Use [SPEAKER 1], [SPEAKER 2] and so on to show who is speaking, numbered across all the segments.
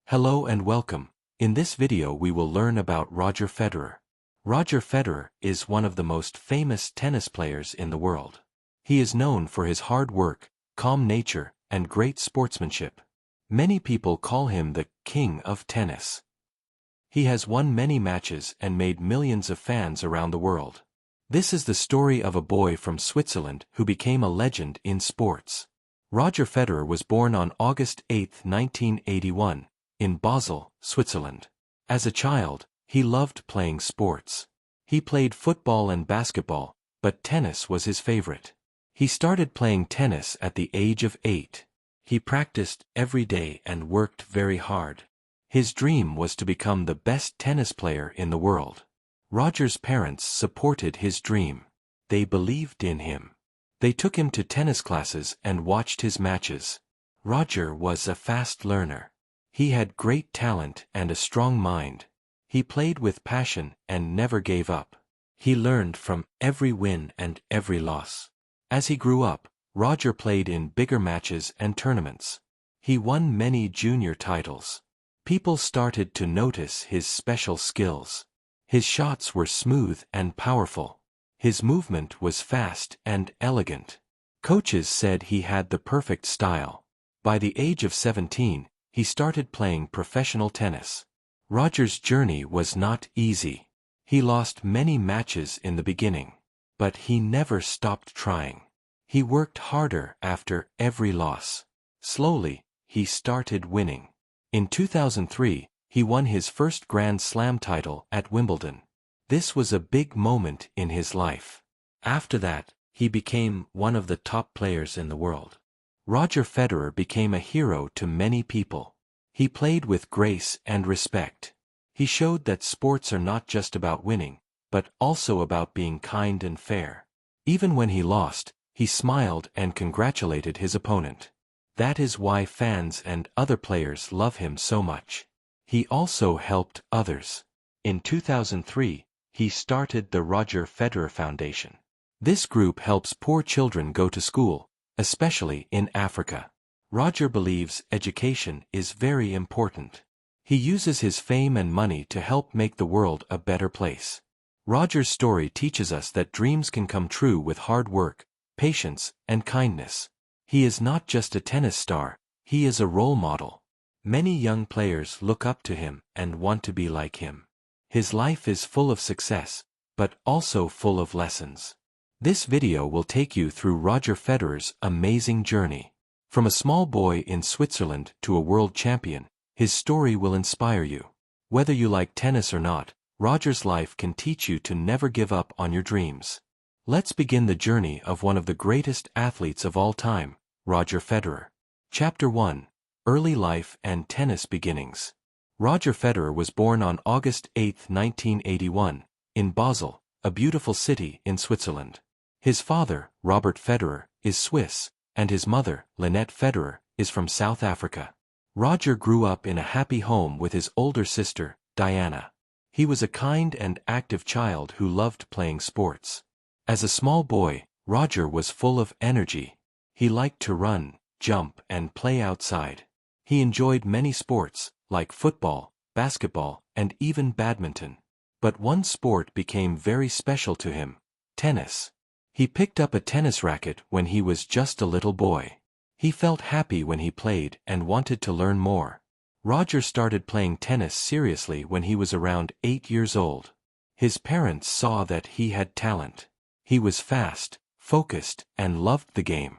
[SPEAKER 1] Hello and welcome. In this video we will learn about Roger Federer. Roger Federer is one of the most famous tennis players in the world. He is known for his hard work, calm nature, and great sportsmanship. Many people call him the king of tennis. He has won many matches and made millions of fans around the world. This is the story of a boy from Switzerland who became a legend in sports. Roger Federer was born on August 8, 1981. In Basel, Switzerland. As a child, he loved playing sports. He played football and basketball, but tennis was his favorite. He started playing tennis at the age of 8. He practiced every day and worked very hard. His dream was to become the best tennis player in the world. Roger's parents supported his dream. They believed in him. They took him to tennis classes and watched his matches. Roger was a fast learner. He had great talent and a strong mind. He played with passion and never gave up. He learned from every win and every loss. As he grew up, Roger played in bigger matches and tournaments. He won many junior titles. People started to notice his special skills. His shots were smooth and powerful. His movement was fast and elegant. Coaches said he had the perfect style. By the age of 17, he started playing professional tennis. Roger's journey was not easy. He lost many matches in the beginning. But he never stopped trying. He worked harder after every loss. Slowly, he started winning. In 2003, he won his first Grand Slam title at Wimbledon. This was a big moment in his life. After that, he became one of the top players in the world. Roger Federer became a hero to many people. He played with grace and respect. He showed that sports are not just about winning, but also about being kind and fair. Even when he lost, he smiled and congratulated his opponent. That is why fans and other players love him so much. He also helped others. In 2003, he started the Roger Federer Foundation. This group helps poor children go to school, especially in Africa. Roger believes education is very important. He uses his fame and money to help make the world a better place. Roger's story teaches us that dreams can come true with hard work, patience, and kindness. He is not just a tennis star, he is a role model. Many young players look up to him and want to be like him. His life is full of success, but also full of lessons. This video will take you through Roger Federer's amazing journey. From a small boy in Switzerland to a world champion, his story will inspire you. Whether you like tennis or not, Roger's life can teach you to never give up on your dreams. Let's begin the journey of one of the greatest athletes of all time, Roger Federer. Chapter 1. Early Life and Tennis Beginnings. Roger Federer was born on August 8, 1981, in Basel, a beautiful city in Switzerland. His father, Robert Federer, is Swiss, and his mother, Lynette Federer, is from South Africa. Roger grew up in a happy home with his older sister, Diana. He was a kind and active child who loved playing sports. As a small boy, Roger was full of energy. He liked to run, jump, and play outside. He enjoyed many sports, like football, basketball, and even badminton. But one sport became very special to him: tennis. He picked up a tennis racket when he was just a little boy. He felt happy when he played and wanted to learn more. Roger started playing tennis seriously when he was around 8 years old. His parents saw that he had talent. He was fast, focused, and loved the game.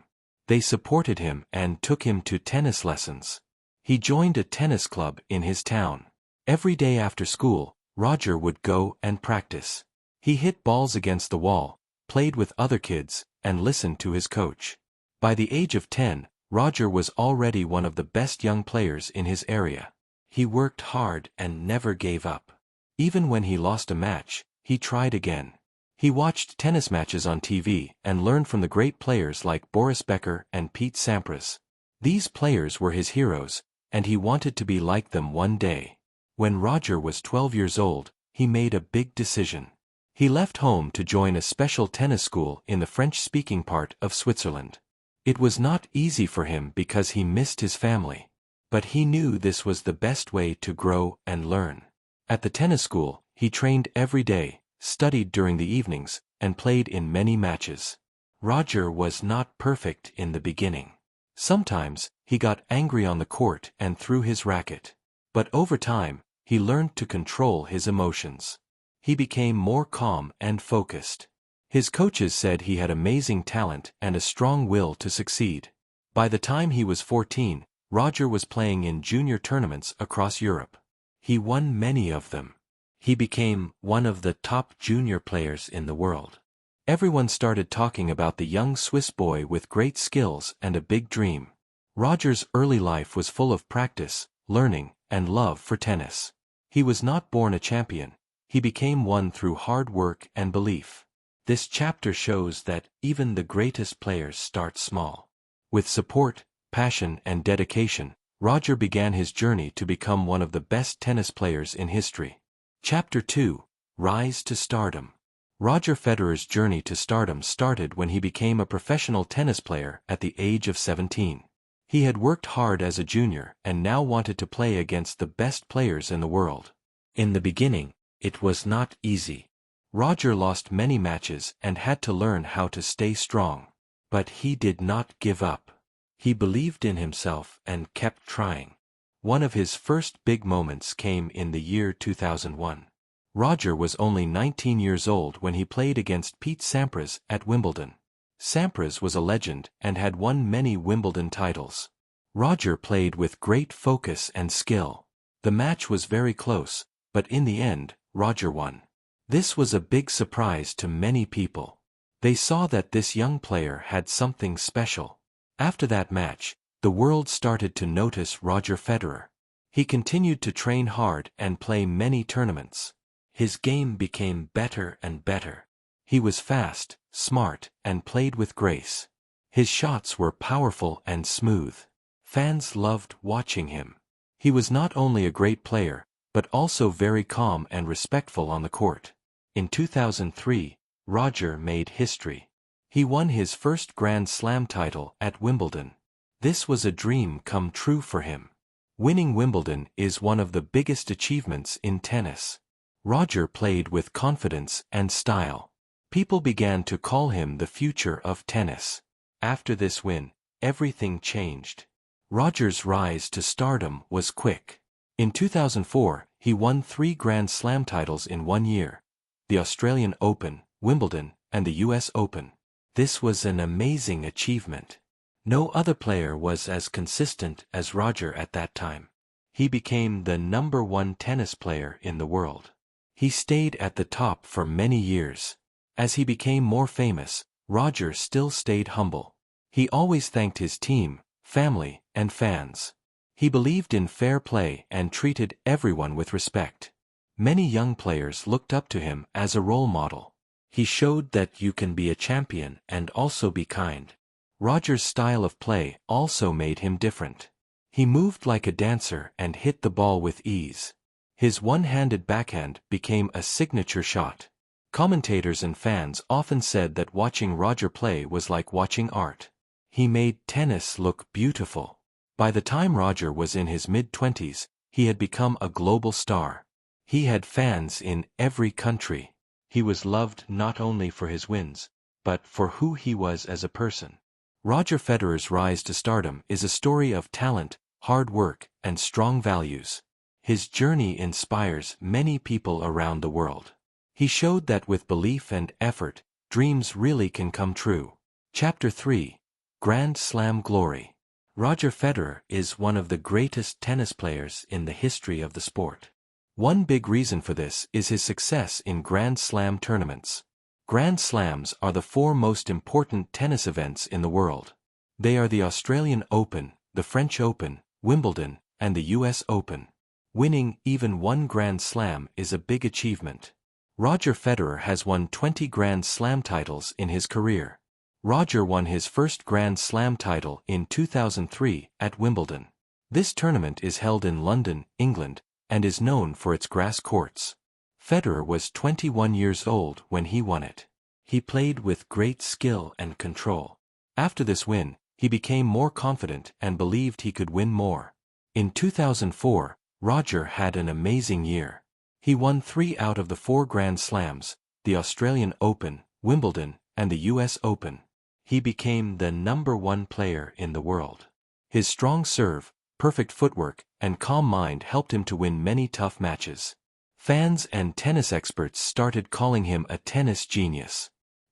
[SPEAKER 1] They supported him and took him to tennis lessons. He joined a tennis club in his town. Every day after school, Roger would go and practice. He hit balls against the wall, played with other kids, and listened to his coach. By the age of 10, Roger was already one of the best young players in his area. He worked hard and never gave up. Even when he lost a match, he tried again. He watched tennis matches on TV and learned from the great players like Boris Becker and Pete Sampras. These players were his heroes, and he wanted to be like them one day. When Roger was 12 years old, he made a big decision. He left home to join a special tennis school in the French-speaking part of Switzerland. It was not easy for him because he missed his family. But he knew this was the best way to grow and learn. At the tennis school, he trained every day, studied during the evenings, and played in many matches. Roger was not perfect in the beginning. Sometimes, he got angry on the court and threw his racket. But over time, he learned to control his emotions. He became more calm and focused. His coaches said he had amazing talent and a strong will to succeed. By the time he was 14, Roger was playing in junior tournaments across Europe. He won many of them. He became one of the top junior players in the world. Everyone started talking about the young Swiss boy with great skills and a big dream. Roger's early life was full of practice, learning, and love for tennis. He was not born a champion. He became one through hard work and belief. This chapter shows that even the greatest players start small. With support, passion, and dedication, Roger began his journey to become one of the best tennis players in history. Chapter 2: Rise to Stardom. Roger Federer's journey to stardom started when he became a professional tennis player at the age of 17. He had worked hard as a junior and now wanted to play against the best players in the world. In the beginning, it was not easy. Roger lost many matches and had to learn how to stay strong. But he did not give up. He believed in himself and kept trying. One of his first big moments came in the year 2001. Roger was only 19 years old when he played against Pete Sampras at Wimbledon. Sampras was a legend and had won many Wimbledon titles. Roger played with great focus and skill. The match was very close, but in the end, Roger won. This was a big surprise to many people. They saw that this young player had something special. After that match, the world started to notice Roger Federer. He continued to train hard and play many tournaments. His game became better and better. He was fast, smart, and played with grace. His shots were powerful and smooth. Fans loved watching him. He was not only a great player, but also very calm and respectful on the court. In 2003, Roger made history. He won his first Grand Slam title at Wimbledon. This was a dream come true for him. Winning Wimbledon is one of the biggest achievements in tennis. Roger played with confidence and style. People began to call him the future of tennis. After this win, everything changed. Roger's rise to stardom was quick. In 2004, he won 3 Grand Slam titles in 1 year: the Australian Open, Wimbledon, and the US Open. This was an amazing achievement. No other player was as consistent as Roger at that time. He became the #1 tennis player in the world. He stayed at the top for many years. As he became more famous, Roger still stayed humble. He always thanked his team, family, and fans. He believed in fair play and treated everyone with respect. Many young players looked up to him as a role model. He showed that you can be a champion and also be kind. Roger's style of play also made him different. He moved like a dancer and hit the ball with ease. His one-handed backhand became a signature shot. Commentators and fans often said that watching Roger play was like watching art. He made tennis look beautiful. By the time Roger was in his mid-20s, he had become a global star. He had fans in every country. He was loved not only for his wins, but for who he was as a person. Roger Federer's rise to stardom is a story of talent, hard work, and strong values. His journey inspires many people around the world. He showed that with belief and effort, dreams really can come true. Chapter 3: Grand Slam Glory. Roger Federer is one of the greatest tennis players in the history of the sport. One big reason for this is his success in Grand Slam tournaments. Grand Slams are the 4 most important tennis events in the world. They are the Australian Open, the French Open, Wimbledon, and the US Open. Winning even 1 Grand Slam is a big achievement. Roger Federer has won 20 Grand Slam titles in his career. Roger won his first Grand Slam title in 2003 at Wimbledon. This tournament is held in London, England, and is known for its grass courts. Federer was 21 years old when he won it. He played with great skill and control. After this win, he became more confident and believed he could win more. In 2004, Roger had an amazing year. He won 3 out of the 4 Grand Slams, the Australian Open, Wimbledon, and the US Open. He became the #1 player in the world. His strong serve, perfect footwork, and calm mind helped him to win many tough matches. Fans and tennis experts started calling him a tennis genius.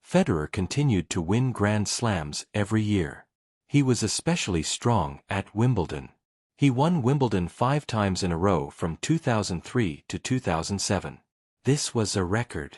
[SPEAKER 1] Federer continued to win Grand Slams every year. He was especially strong at Wimbledon. He won Wimbledon 5 times in a row from 2003 to 2007. This was a record.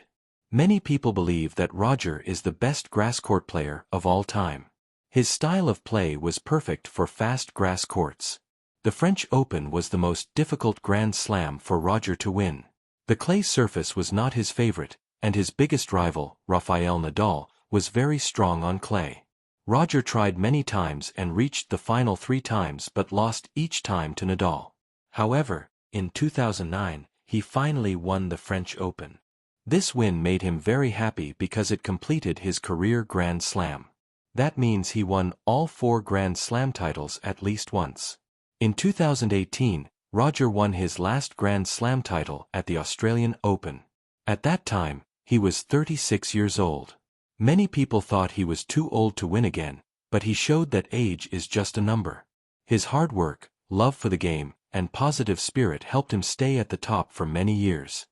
[SPEAKER 1] Many people believe that Roger is the best grass court player of all time. His style of play was perfect for fast grass courts. The French Open was the most difficult Grand Slam for Roger to win. The clay surface was not his favorite, and his biggest rival, Rafael Nadal, was very strong on clay. Roger tried many times and reached the final 3 times but lost each time to Nadal. However, in 2009, he finally won the French Open. This win made him very happy because it completed his career Grand Slam. That means he won all 4 Grand Slam titles at least once. In 2018, Roger won his last Grand Slam title at the Australian Open. At that time, he was 36 years old. Many people thought he was too old to win again, but he showed that age is just a number. His hard work, love for the game, and positive spirit helped him stay at the top for many years.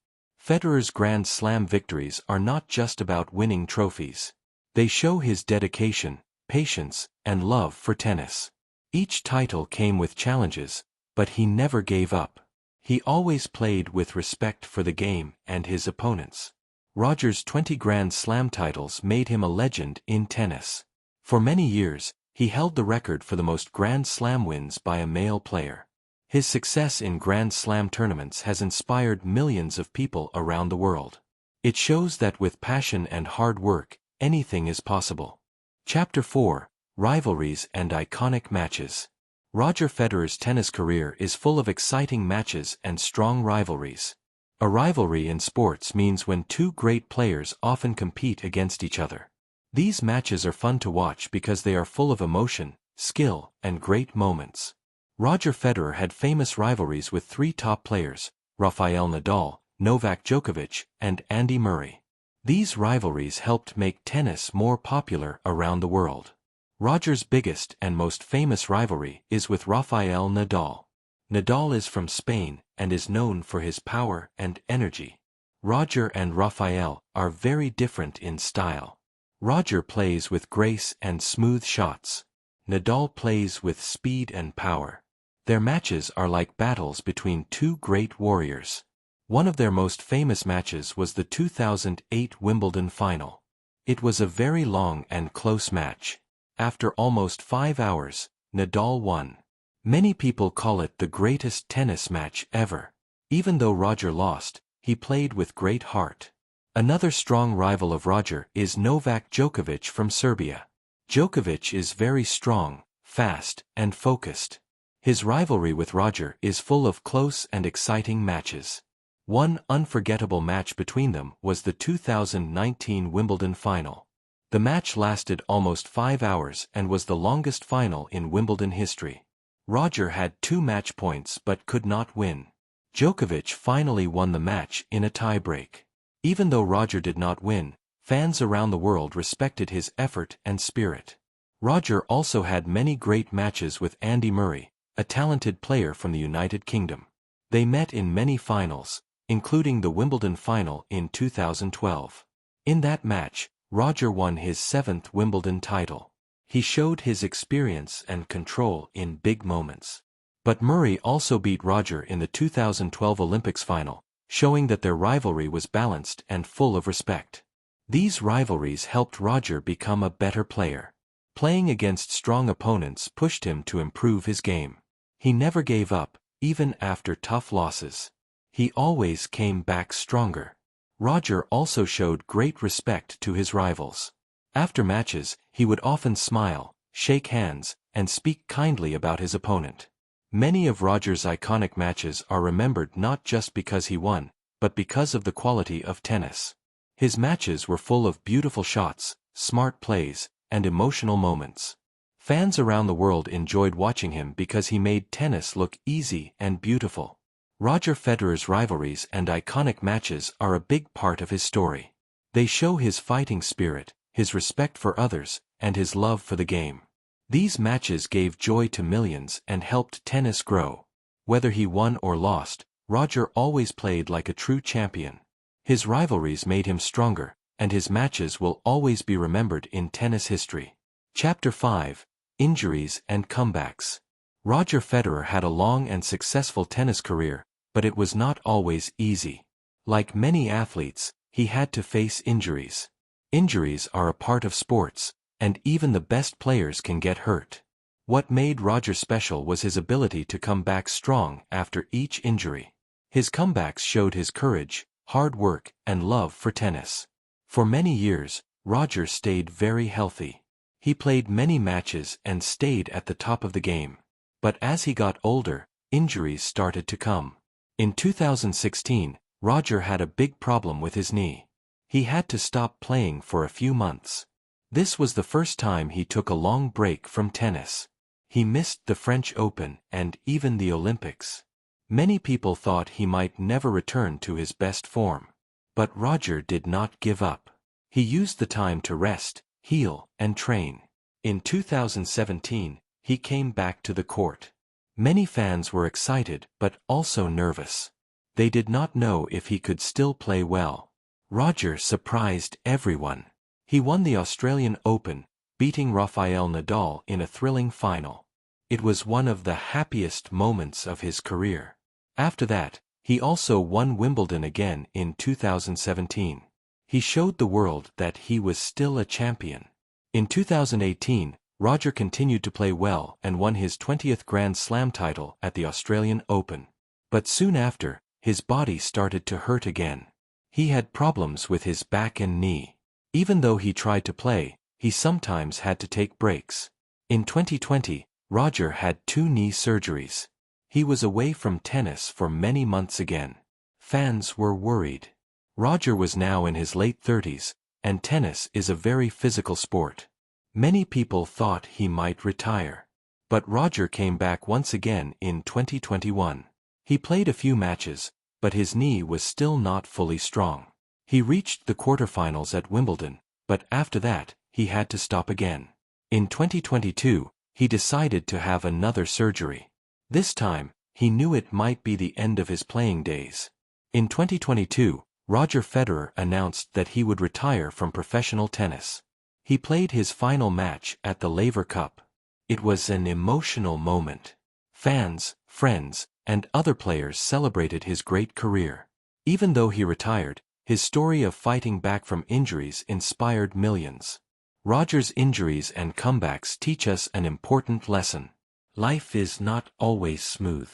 [SPEAKER 1] Federer's Grand Slam victories are not just about winning trophies. They show his dedication, patience, and love for tennis. Each title came with challenges, but he never gave up. He always played with respect for the game and his opponents. Roger's 20 Grand Slam titles made him a legend in tennis. For many years, he held the record for the most Grand Slam wins by a male player. His success in Grand Slam tournaments has inspired millions of people around the world. It shows that with passion and hard work, anything is possible. Chapter 4: Rivalries and Iconic Matches. Roger Federer's tennis career is full of exciting matches and strong rivalries. A rivalry in sports means when 2 great players often compete against each other. These matches are fun to watch because they are full of emotion, skill, and great moments. Roger Federer had famous rivalries with 3 top players, Rafael Nadal, Novak Djokovic, and Andy Murray. These rivalries helped make tennis more popular around the world. Roger's biggest and most famous rivalry is with Rafael Nadal. Nadal is from Spain and is known for his power and energy. Roger and Rafael are very different in style. Roger plays with grace and smooth shots. Nadal plays with speed and power. Their matches are like battles between 2 great warriors. One of their most famous matches was the 2008 Wimbledon final. It was a very long and close match. After almost 5 hours, Nadal won. Many people call it the greatest tennis match ever. Even though Roger lost, he played with great heart. Another strong rival of Roger is Novak Djokovic from Serbia. Djokovic is very strong, fast, and focused. His rivalry with Roger is full of close and exciting matches. One unforgettable match between them was the 2019 Wimbledon final. The match lasted almost 5 hours and was the longest final in Wimbledon history. Roger had 2 match points but could not win. Djokovic finally won the match in a tie-break. Even though Roger did not win, fans around the world respected his effort and spirit. Roger also had many great matches with Andy Murray, a talented player from the United Kingdom. They met in many finals, including the Wimbledon final in 2012. In that match, Roger won his 7th Wimbledon title. He showed his experience and control in big moments. But Murray also beat Roger in the 2012 Olympics final, showing that their rivalry was balanced and full of respect. These rivalries helped Roger become a better player. Playing against strong opponents pushed him to improve his game. He never gave up, even after tough losses. He always came back stronger. Roger also showed great respect to his rivals. After matches, he would often smile, shake hands, and speak kindly about his opponent. Many of Roger's iconic matches are remembered not just because he won, but because of the quality of tennis. His matches were full of beautiful shots, smart plays, and emotional moments. Fans around the world enjoyed watching him because he made tennis look easy and beautiful. Roger Federer's rivalries and iconic matches are a big part of his story. They show his fighting spirit, his respect for others, and his love for the game. These matches gave joy to millions and helped tennis grow. Whether he won or lost, Roger always played like a true champion. His rivalries made him stronger, and his matches will always be remembered in tennis history. Chapter 5: Injuries and Comebacks. Roger Federer had a long and successful tennis career, but it was not always easy. Like many athletes, he had to face injuries. Injuries are a part of sports, and even the best players can get hurt. What made Roger special was his ability to come back strong after each injury. His comebacks showed his courage, hard work, and love for tennis. For many years, Roger stayed very healthy. He played many matches and stayed at the top of the game. But as he got older, injuries started to come. In 2016, Roger had a big problem with his knee. He had to stop playing for a few months. This was the first time he took a long break from tennis. He missed the French Open and even the Olympics. Many people thought he might never return to his best form. But Roger did not give up. He used the time to rest, heal, and train. In 2017, he came back to the court. Many fans were excited but also nervous. They did not know if he could still play well. Roger surprised everyone. He won the Australian Open, beating Rafael Nadal in a thrilling final. It was one of the happiest moments of his career. After that, he also won Wimbledon again in 2017. He showed the world that he was still a champion. In 2018, Roger continued to play well and won his 20th Grand Slam title at the Australian Open. But soon after, his body started to hurt again. He had problems with his back and knee. Even though he tried to play, he sometimes had to take breaks. In 2020, Roger had 2 knee surgeries. He was away from tennis for many months again. Fans were worried. Roger was now in his late 30s, and tennis is a very physical sport. Many people thought he might retire. But Roger came back once again in 2021. He played a few matches, but his knee was still not fully strong. He reached the quarterfinals at Wimbledon, but after that, he had to stop again. In 2022, he decided to have another surgery. This time, he knew it might be the end of his playing days. In 2022, Roger Federer announced that he would retire from professional tennis. He played his final match at the Laver Cup. It was an emotional moment. Fans, friends, and other players celebrated his great career. Even though he retired, his story of fighting back from injuries inspired millions. Roger's injuries and comebacks teach us an important lesson. Life is not always smooth.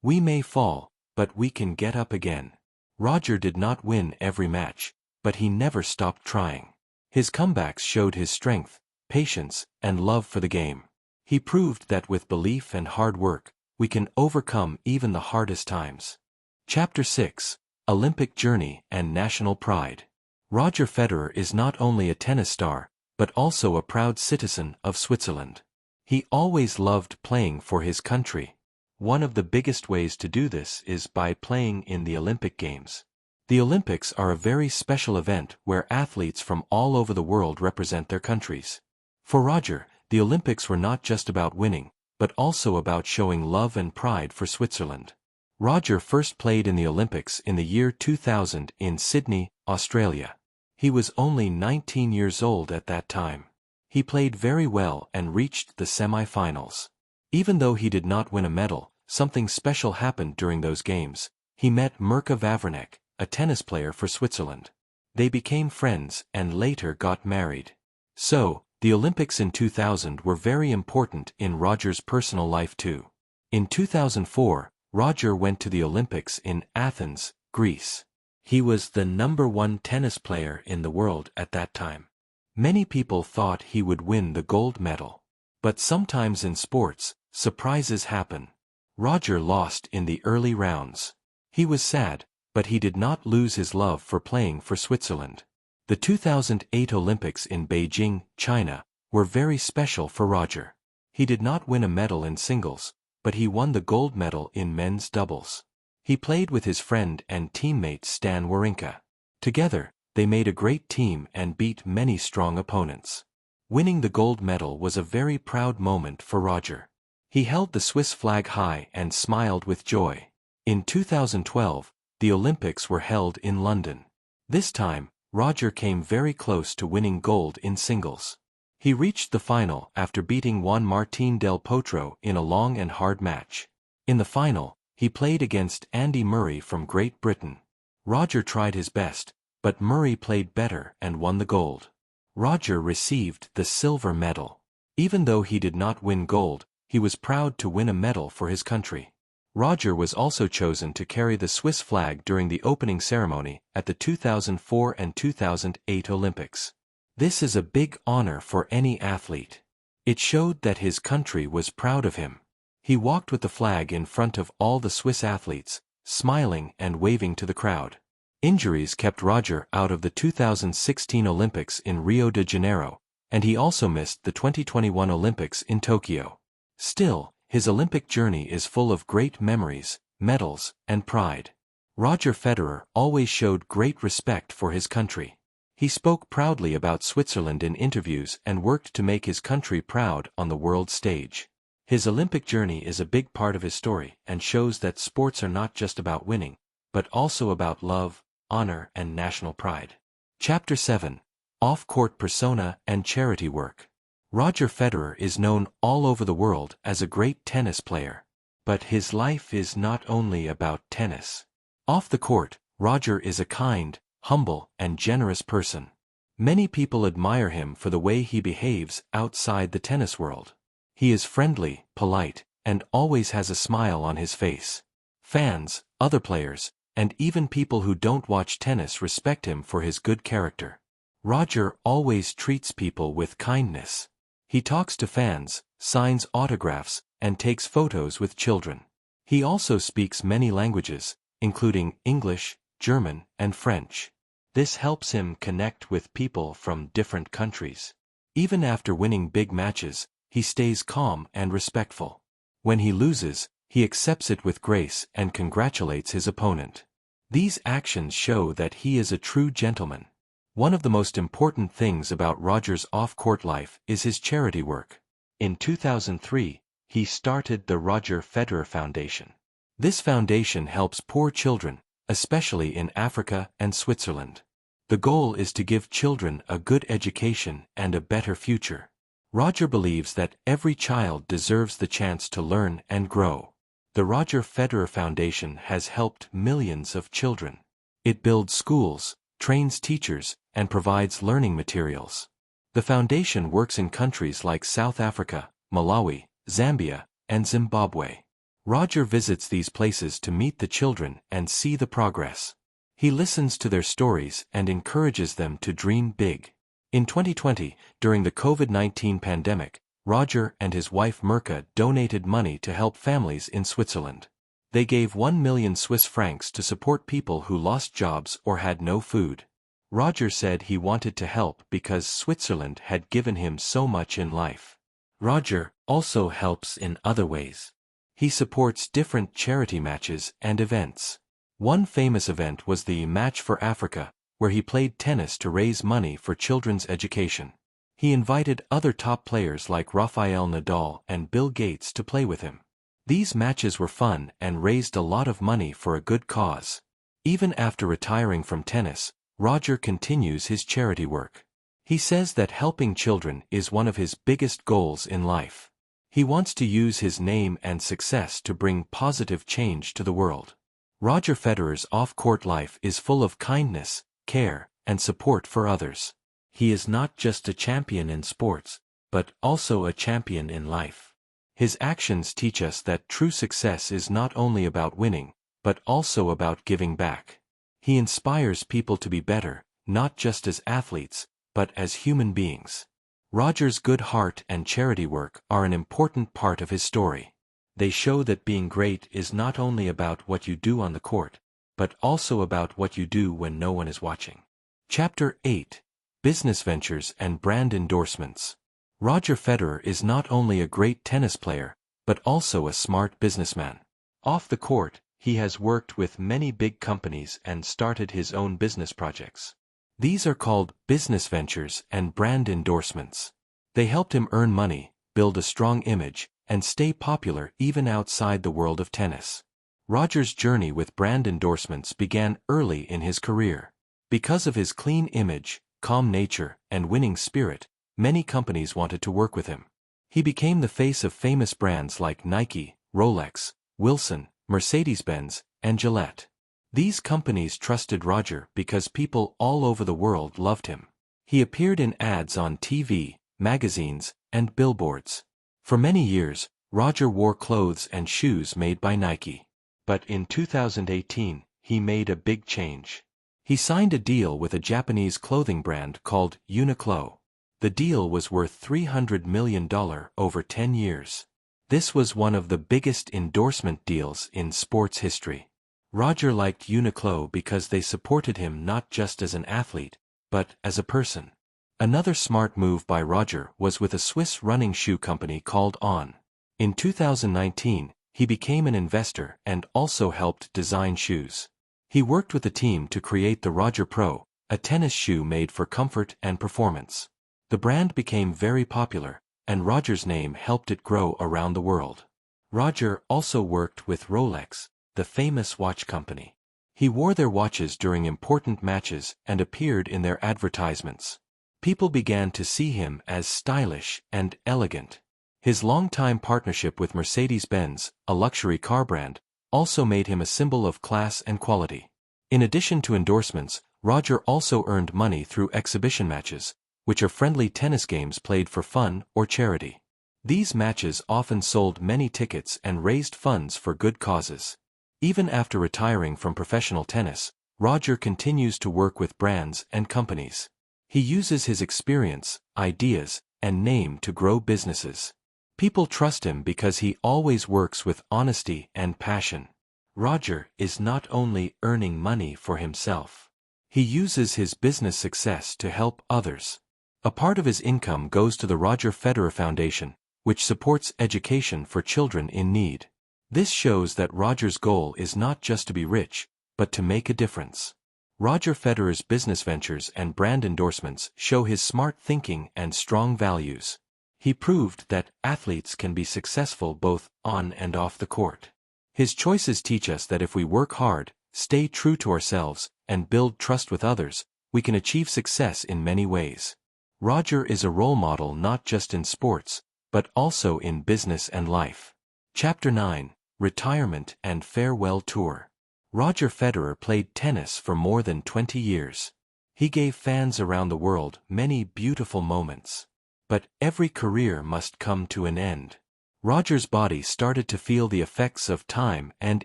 [SPEAKER 1] We may fall, but we can get up again. Roger did not win every match, but he never stopped trying. His comebacks showed his strength, patience, and love for the game. He proved that with belief and hard work, we can overcome even the hardest times. Chapter 6: Olympic Journey and National Pride. Roger Federer is not only a tennis star, but also a proud citizen of Switzerland. He always loved playing for his country. One of the biggest ways to do this is by playing in the Olympic Games. The Olympics are a very special event where athletes from all over the world represent their countries. For Roger, the Olympics were not just about winning, but also about showing love and pride for Switzerland. Roger first played in the Olympics in the year 2000 in Sydney, Australia. He was only 19 years old at that time. He played very well and reached the semi-finals. Even though he did not win a medal, something special happened during those games. He met Mirka Vavranek, a tennis player for Switzerland. They became friends and later got married. So, the Olympics in 2000 were very important in Roger's personal life too. In 2004, Roger went to the Olympics in Athens, Greece. He was the #1 tennis player in the world at that time. Many people thought he would win the gold medal. But sometimes in sports, surprises happen. Roger lost in the early rounds. He was sad, but he did not lose his love for playing for Switzerland. The 2008 Olympics in Beijing, China, were very special for Roger. He did not win a medal in singles, but he won the gold medal in men's doubles. He played with his friend and teammate Stan Wawrinka. Together, they made a great team and beat many strong opponents. Winning the gold medal was a very proud moment for Roger. He held the Swiss flag high and smiled with joy. In 2012, the Olympics were held in London. This time, Roger came very close to winning gold in singles. He reached the final after beating Juan Martín del Potro in a long and hard match. In the final, he played against Andy Murray from Great Britain. Roger tried his best, but Murray played better and won the gold. Roger received the silver medal. Even though he did not win gold, he was proud to win a medal for his country. Roger was also chosen to carry the Swiss flag during the opening ceremony at the 2004 and 2008 Olympics. This is a big honor for any athlete. It showed that his country was proud of him. He walked with the flag in front of all the Swiss athletes, smiling and waving to the crowd. Injuries kept Roger out of the 2016 Olympics in Rio de Janeiro, and he also missed the 2021 Olympics in Tokyo. Still, his Olympic journey is full of great memories, medals, and pride. Roger Federer always showed great respect for his country. He spoke proudly about Switzerland in interviews and worked to make his country proud on the world stage. His Olympic journey is a big part of his story and shows that sports are not just about winning, but also about love, honor, and national pride. Chapter 7. Off-court persona and charity work. Roger Federer is known all over the world as a great tennis player. But his life is not only about tennis. Off the court, Roger is a kind, humble, and generous person. Many people admire him for the way he behaves outside the tennis world. He is friendly, polite, and always has a smile on his face. Fans, other players, and even people who don't watch tennis respect him for his good character. Roger always treats people with kindness. He talks to fans, signs autographs, and takes photos with children. He also speaks many languages, including English, German, and French. This helps him connect with people from different countries. Even after winning big matches, he stays calm and respectful. When he loses, he accepts it with grace and congratulates his opponent. These actions show that he is a true gentleman. One of the most important things about Roger's off-court life is his charity work. In 2003, he started the Roger Federer Foundation. This foundation helps poor children, especially in Africa and Switzerland. The goal is to give children a good education and a better future. Roger believes that every child deserves the chance to learn and grow. The Roger Federer Foundation has helped millions of children. It builds schools, trains teachers, and provides learning materials. The foundation works in countries like South Africa, Malawi, Zambia, and Zimbabwe. Roger visits these places to meet the children and see the progress. He listens to their stories and encourages them to dream big. In 2020, during the COVID-19 pandemic, Roger and his wife Mirka donated money to help families in Switzerland. They gave 1 million Swiss francs to support people who lost jobs or had no food. Roger said he wanted to help because Switzerland had given him so much in life. Roger also helps in other ways. He supports different charity matches and events. One famous event was the Match for Africa, where he played tennis to raise money for children's education. He invited other top players like Rafael Nadal and Bill Gates to play with him. These matches were fun and raised a lot of money for a good cause. Even after retiring from tennis, Roger continues his charity work. He says that helping children is one of his biggest goals in life. He wants to use his name and success to bring positive change to the world. Roger Federer's off-court life is full of kindness, care, and support for others. He is not just a champion in sports, but also a champion in life. His actions teach us that true success is not only about winning, but also about giving back. He inspires people to be better, not just as athletes, but as human beings. Roger's good heart and charity work are an important part of his story. They show that being great is not only about what you do on the court, but also about what you do when no one is watching. Chapter 8. Business Ventures and Brand Endorsements. Roger Federer is not only a great tennis player, but also a smart businessman. Off the court, he has worked with many big companies and started his own business projects. These are called business ventures and brand endorsements. They helped him earn money, build a strong image, and stay popular even outside the world of tennis. Roger's journey with brand endorsements began early in his career. Because of his clean image, calm nature, and winning spirit, many companies wanted to work with him. He became the face of famous brands like Nike, Rolex, Wilson, Mercedes-Benz, and Gillette. These companies trusted Roger because people all over the world loved him. He appeared in ads on TV, magazines, and billboards. For many years, Roger wore clothes and shoes made by Nike. But in 2018, he made a big change. He signed a deal with a Japanese clothing brand called Uniqlo. The deal was worth $300 million over 10 years. This was one of the biggest endorsement deals in sports history. Roger liked Uniqlo because they supported him not just as an athlete, but as a person. Another smart move by Roger was with a Swiss running shoe company called On. In 2019, he became an investor and also helped design shoes. He worked with the team to create the Roger Pro, a tennis shoe made for comfort and performance. The brand became very popular, and Roger's name helped it grow around the world. Roger also worked with Rolex, the famous watch company. He wore their watches during important matches and appeared in their advertisements. People began to see him as stylish and elegant. His long-time partnership with Mercedes-Benz, a luxury car brand, also made him a symbol of class and quality. In addition to endorsements, Roger also earned money through exhibition matches, which are friendly tennis games played for fun or charity. These matches often sold many tickets and raised funds for good causes. Even after retiring from professional tennis, Roger continues to work with brands and companies. He uses his experience, ideas, and name to grow businesses. People trust him because he always works with honesty and passion. Roger is not only earning money for himself. He uses his business success to help others. A part of his income goes to the Roger Federer Foundation, which supports education for children in need. This shows that Roger's goal is not just to be rich, but to make a difference. Roger Federer's business ventures and brand endorsements show his smart thinking and strong values. He proved that athletes can be successful both on and off the court. His choices teach us that if we work hard, stay true to ourselves, and build trust with others, we can achieve success in many ways. Roger is a role model not just in sports, but also in business and life. Chapter 9: Retirement and Farewell Tour. Roger Federer played tennis for more than 20 years. He gave fans around the world many beautiful moments. But every career must come to an end. Roger's body started to feel the effects of time and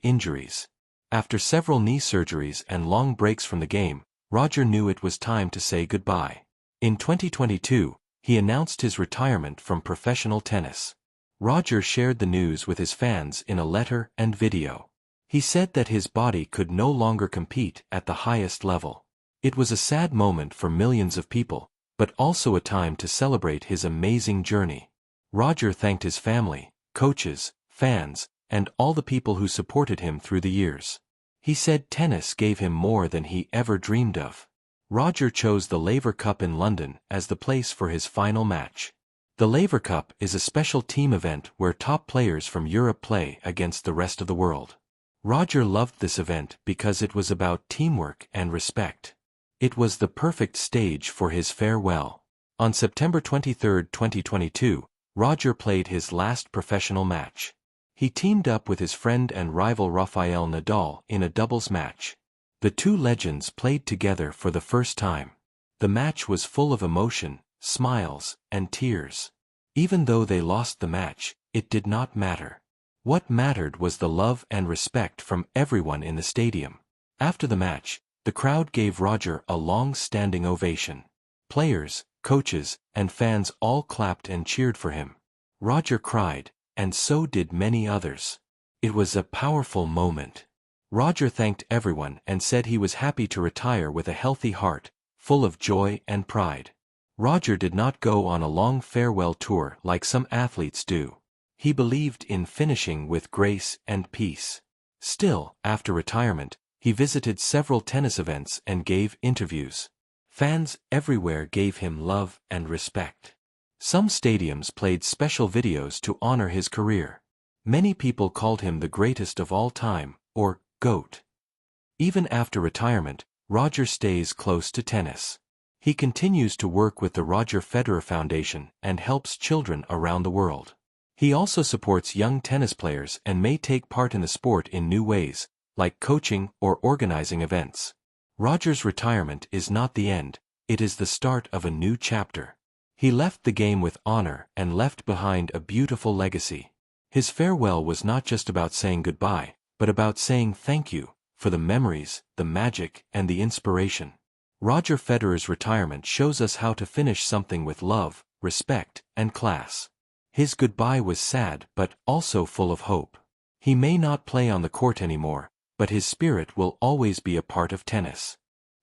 [SPEAKER 1] injuries. After several knee surgeries and long breaks from the game, Roger knew it was time to say goodbye. In 2022, he announced his retirement from professional tennis. Roger shared the news with his fans in a letter and video. He said that his body could no longer compete at the highest level. It was a sad moment for millions of people, but also a time to celebrate his amazing journey. Roger thanked his family, coaches, fans, and all the people who supported him through the years. He said tennis gave him more than he ever dreamed of. Roger chose the Laver Cup in London as the place for his final match. The Laver Cup is a special team event where top players from Europe play against the rest of the world. Roger loved this event because it was about teamwork and respect. It was the perfect stage for his farewell. On September 23, 2022, Roger played his last professional match. He teamed up with his friend and rival Rafael Nadal in a doubles match. The two legends played together for the first time. The match was full of emotion, smiles, and tears. Even though they lost the match, it did not matter. What mattered was the love and respect from everyone in the stadium. After the match, the crowd gave Roger a long-standing ovation. Players, coaches, and fans all clapped and cheered for him. Roger cried, and so did many others. It was a powerful moment. Roger thanked everyone and said he was happy to retire with a healthy heart, full of joy and pride. Roger did not go on a long farewell tour like some athletes do. He believed in finishing with grace and peace. Still, after retirement, he visited several tennis events and gave interviews. Fans everywhere gave him love and respect. Some stadiums played special videos to honor his career. Many people called him the greatest of all time, or GOAT. Even after retirement, Roger stays close to tennis. He continues to work with the Roger Federer Foundation and helps children around the world. He also supports young tennis players and may take part in the sport in new ways, like coaching or organizing events. Roger's retirement is not the end, it is the start of a new chapter. He left the game with honor and left behind a beautiful legacy. His farewell was not just about saying goodbye, but about saying thank you for the memories, the magic, and the inspiration. Roger Federer's retirement shows us how to finish something with love, respect, and class. His goodbye was sad but also full of hope. He may not play on the court anymore, but his spirit will always be a part of tennis.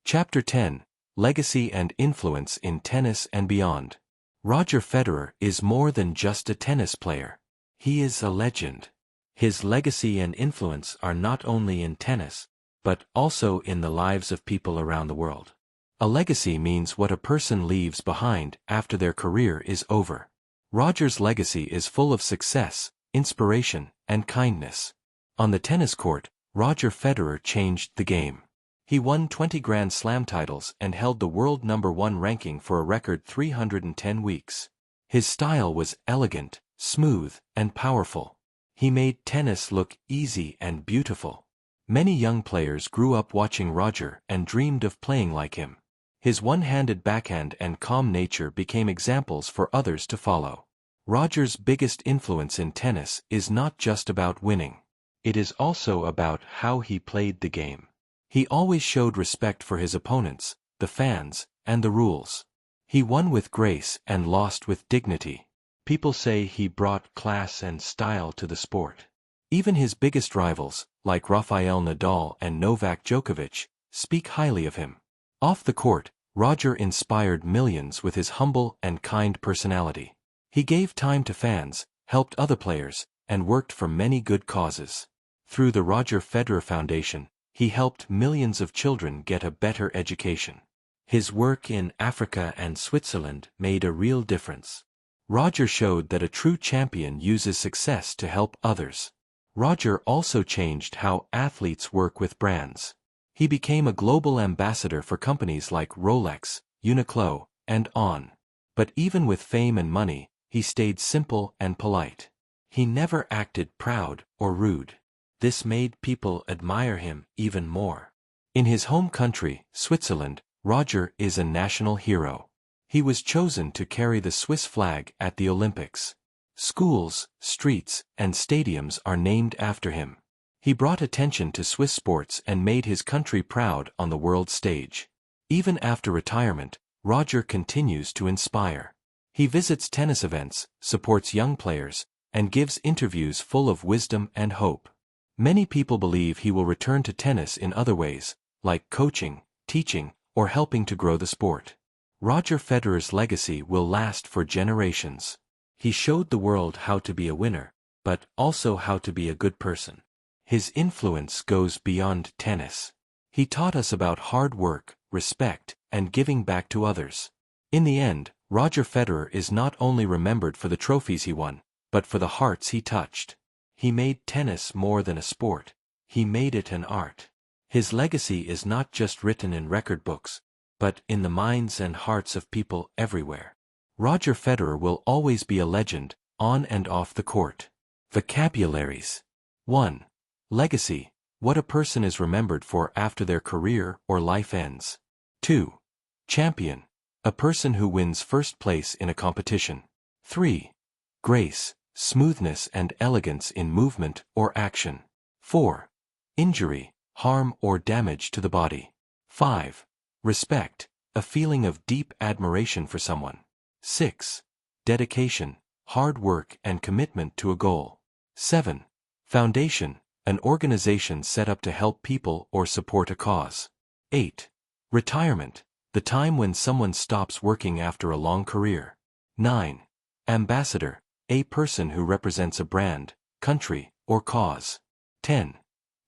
[SPEAKER 1] Chapter 10: Legacy and Influence in Tennis and Beyond. Roger Federer is more than just a tennis player. He is a legend. His legacy and influence are not only in tennis, but also in the lives of people around the world. A legacy means what a person leaves behind after their career is over. Roger's legacy is full of success, inspiration, and kindness. On the tennis court, Roger Federer changed the game. He won 20 Grand Slam titles and held the world #1 ranking for a record 310 weeks. His style was elegant, smooth, and powerful. He made tennis look easy and beautiful. Many young players grew up watching Roger and dreamed of playing like him. His one-handed backhand and calm nature became examples for others to follow. Roger's biggest influence in tennis is not just about winning. It is also about how he played the game. He always showed respect for his opponents, the fans, and the rules. He won with grace and lost with dignity. People say he brought class and style to the sport. Even his biggest rivals, like Rafael Nadal and Novak Djokovic, speak highly of him. Off the court, Roger inspired millions with his humble and kind personality. He gave time to fans, helped other players, and worked for many good causes. Through the Roger Federer Foundation, he helped millions of children get a better education. His work in Africa and Switzerland made a real difference. Roger showed that a true champion uses success to help others. Roger also changed how athletes work with brands. He became a global ambassador for companies like Rolex, Uniqlo, and On. But even with fame and money, he stayed simple and polite. He never acted proud or rude. This made people admire him even more. In his home country, Switzerland, Roger is a national hero. He was chosen to carry the Swiss flag at the Olympics. Schools, streets, and stadiums are named after him. He brought attention to Swiss sports and made his country proud on the world stage. Even after retirement, Roger continues to inspire. He visits tennis events, supports young players, and gives interviews full of wisdom and hope. Many people believe he will return to tennis in other ways, like coaching, teaching, or helping to grow the sport. Roger Federer's legacy will last for generations. He showed the world how to be a winner, but also how to be a good person. His influence goes beyond tennis. He taught us about hard work, respect, and giving back to others. In the end, Roger Federer is not only remembered for the trophies he won, but for the hearts he touched. He made tennis more than a sport. He made it an art. His legacy is not just written in record books, but in the minds and hearts of people everywhere. Roger Federer will always be a legend, on and off the court. Vocabularies. 1. Legacy, what a person is remembered for after their career or life ends. 2. Champion, a person who wins first place in a competition. 3. Grace, smoothness and elegance in movement or action. 4. Injury, harm or damage to the body. 5. Respect, a feeling of deep admiration for someone. 6. Dedication, hard work and commitment to a goal. 7. Foundation, an organization set up to help people or support a cause. 8. Retirement, The time when someone stops working after a long career. 9. Ambassador, a person who represents a brand, country, or cause. 10.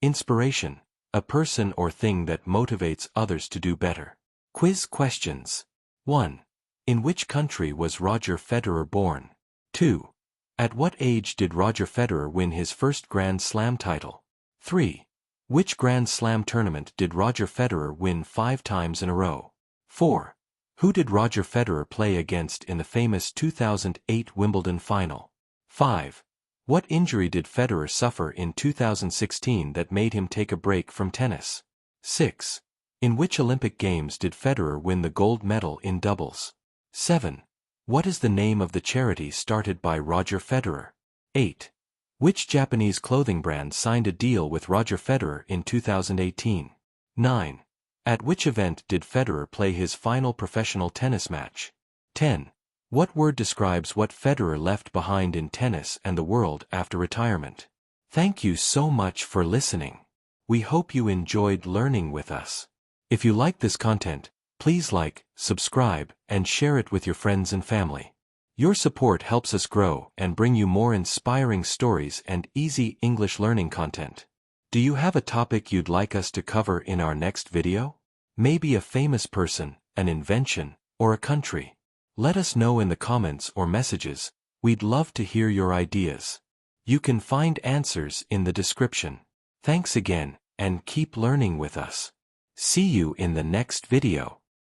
[SPEAKER 1] Inspiration, a person or thing that motivates others to do better. Quiz questions. 1. In which country was Roger Federer born? 2. At what age did Roger Federer win his first Grand Slam title? 3. Which Grand Slam tournament did Roger Federer win 5 times in a row? 4. Who did Roger Federer play against in the famous 2008 Wimbledon final? 5. What injury did Federer suffer in 2016 that made him take a break from tennis? 6. In which Olympic Games did Federer win the gold medal in doubles? 7. What is the name of the charity started by Roger Federer? 8. Which Japanese clothing brand signed a deal with Roger Federer in 2018? 9. At which event did Federer play his final professional tennis match? 10. What word describes what Federer left behind in tennis and the world after retirement? Thank you so much for listening. We hope you enjoyed learning with us. If you like this content, please like, subscribe, and share it with your friends and family. Your support helps us grow and bring you more inspiring stories and easy English learning content. Do you have a topic you'd like us to cover in our next video? Maybe a famous person, an invention, or a country. Let us know in the comments or messages. We'd love to hear your ideas. You can find answers in the description. Thanks again, and keep learning with us. See you in the next video.